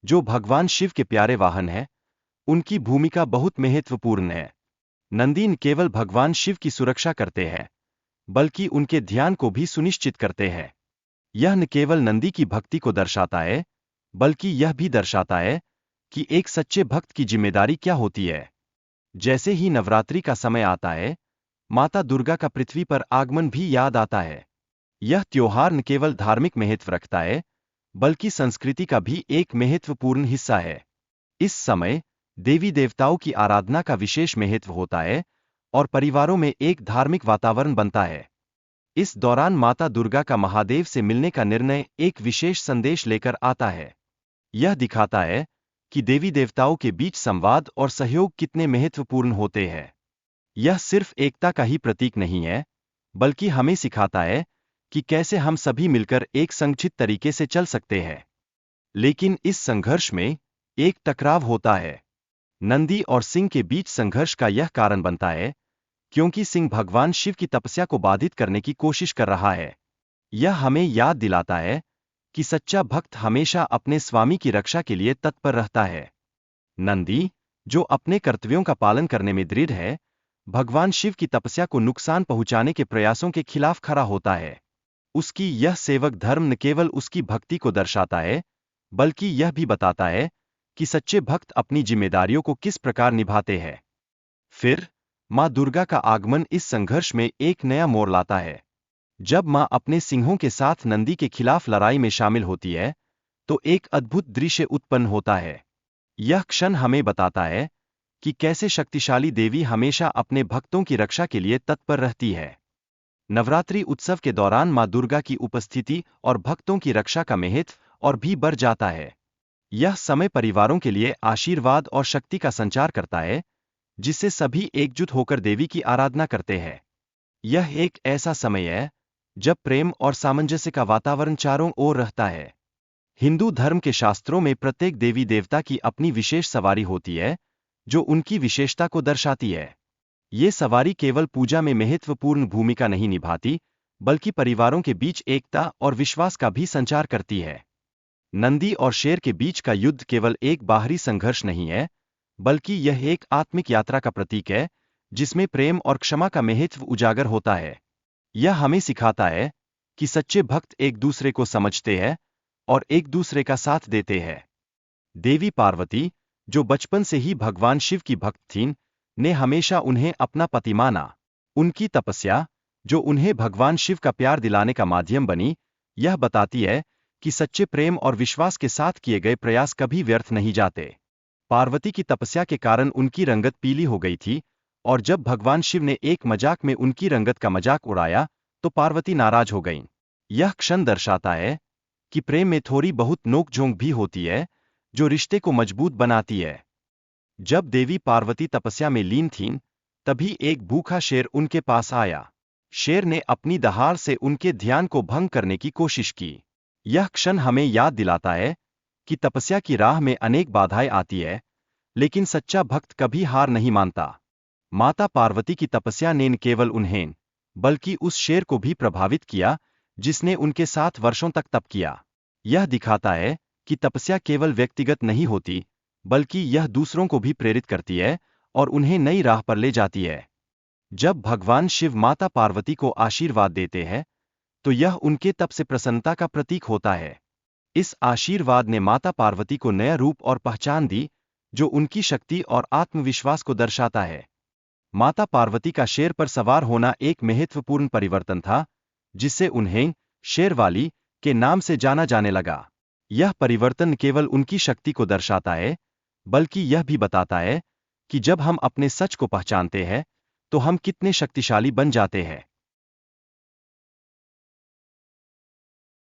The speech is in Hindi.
जो भगवान शिव के प्यारे वाहन हैं, उनकी भूमिका बहुत महत्वपूर्ण है। नंदी न केवल भगवान शिव की सुरक्षा करते हैं, बल्कि उनके ध्यान को भी सुनिश्चित करते हैं। यह न केवल नंदी की भक्ति को दर्शाता है, बल्कि यह भी दर्शाता है कि एक सच्चे भक्त की जिम्मेदारी क्या होती है। जैसे ही नवरात्रि का समय आता है, माता दुर्गा का पृथ्वी पर आगमन भी याद आता है। यह त्योहार न केवल धार्मिक महत्व रखता है, बल्कि संस्कृति का भी एक महत्वपूर्ण हिस्सा है। इस समय देवी देवताओं की आराधना का विशेष महत्व होता है और परिवारों में एक धार्मिक वातावरण बनता है। इस दौरान माता दुर्गा का महादेव से मिलने का निर्णय एक विशेष संदेश लेकर आता है। यह दिखाता है कि देवी देवताओं के बीच संवाद और सहयोग कितने महत्वपूर्ण होते हैं। यह सिर्फ एकता का ही प्रतीक नहीं है, बल्कि हमें सिखाता है कि कैसे हम सभी मिलकर एक संगठित तरीके से चल सकते हैं। लेकिन इस संघर्ष में एक टकराव होता है। नंदी और सिंह के बीच संघर्ष का यह कारण बनता है क्योंकि सिंह भगवान शिव की तपस्या को बाधित करने की कोशिश कर रहा है। यह हमें याद दिलाता है कि सच्चा भक्त हमेशा अपने स्वामी की रक्षा के लिए तत्पर रहता है। नंदी, जो अपने कर्तव्यों का पालन करने में दृढ़ है, भगवान शिव की तपस्या को नुकसान पहुंचाने के प्रयासों के खिलाफ खड़ा होता है। उसकी यह सेवक धर्म न केवल उसकी भक्ति को दर्शाता है, बल्कि यह भी बताता है कि सच्चे भक्त अपनी जिम्मेदारियों को किस प्रकार निभाते हैं। फिर मां दुर्गा का आगमन इस संघर्ष में एक नया मोड़ लाता है। जब मां अपने सिंहों के साथ नंदी के खिलाफ लड़ाई में शामिल होती है, तो एक अद्भुत दृश्य उत्पन्न होता है। यह क्षण हमें बताता है कि कैसे शक्तिशाली देवी हमेशा अपने भक्तों की रक्षा के लिए तत्पर रहती है। नवरात्रि उत्सव के दौरान मां दुर्गा की उपस्थिति और भक्तों की रक्षा का महत्व और भी बढ़ जाता है। यह समय परिवारों के लिए आशीर्वाद और शक्ति का संचार करता है, जिससे सभी एकजुट होकर देवी की आराधना करते हैं। यह एक ऐसा समय है जब प्रेम और सामंजस्य का वातावरण चारों ओर रहता है। हिंदू धर्म के शास्त्रों में प्रत्येक देवी देवता की अपनी विशेष सवारी होती है, जो उनकी विशेषता को दर्शाती है। ये सवारी केवल पूजा में महत्वपूर्ण भूमिका नहीं निभाती, बल्कि परिवारों के बीच एकता और विश्वास का भी संचार करती है। नंदी और शेर के बीच का युद्ध केवल एक बाहरी संघर्ष नहीं है, बल्कि यह एक आत्मिक यात्रा का प्रतीक है, जिसमें प्रेम और क्षमा का महत्व उजागर होता है। यह हमें सिखाता है कि सच्चे भक्त एक दूसरे को समझते हैं और एक दूसरे का साथ देते हैं। देवी पार्वती, जो बचपन से ही भगवान शिव की भक्त थीं, ने हमेशा उन्हें अपना पति माना। उनकी तपस्या, जो उन्हें भगवान शिव का प्यार दिलाने का माध्यम बनी, यह बताती है कि सच्चे प्रेम और विश्वास के साथ किए गए प्रयास कभी व्यर्थ नहीं जाते। पार्वती की तपस्या के कारण उनकी रंगत पीली हो गई थी, और जब भगवान शिव ने एक मजाक में उनकी रंगत का मजाक उड़ाया, तो पार्वती नाराज हो गईं। यह क्षण दर्शाता है कि प्रेम में थोड़ी बहुत नोक-झोंक भी होती है, जो रिश्ते को मजबूत बनाती है। जब देवी पार्वती तपस्या में लीन थीं, तभी एक भूखा शेर उनके पास आया। शेर ने अपनी दहाड़ से उनके ध्यान को भंग करने की कोशिश की। यह क्षण हमें याद दिलाता है कि तपस्या की राह में अनेक बाधाएं आती है, लेकिन सच्चा भक्त कभी हार नहीं मानता। माता पार्वती की तपस्या ने न केवल उन्हें, बल्कि उस शेर को भी प्रभावित किया, जिसने उनके साथ वर्षों तक तप किया। यह दिखाता है कि तपस्या केवल व्यक्तिगत नहीं होती, बल्कि यह दूसरों को भी प्रेरित करती है और उन्हें नई राह पर ले जाती है। जब भगवान शिव माता पार्वती को आशीर्वाद देते हैं, तो यह उनके तप से प्रसन्नता का प्रतीक होता है। इस आशीर्वाद ने माता पार्वती को नया रूप और पहचान दी, जो उनकी शक्ति और आत्मविश्वास को दर्शाता है। माता पार्वती का शेर पर सवार होना एक महत्वपूर्ण परिवर्तन था, जिससे उन्हें शेरवाली के नाम से जाना जाने लगा। यह परिवर्तन केवल उनकी शक्ति को दर्शाता है, बल्कि यह भी बताता है कि जब हम अपने सच को पहचानते हैं, तो हम कितने शक्तिशाली बन जाते हैं।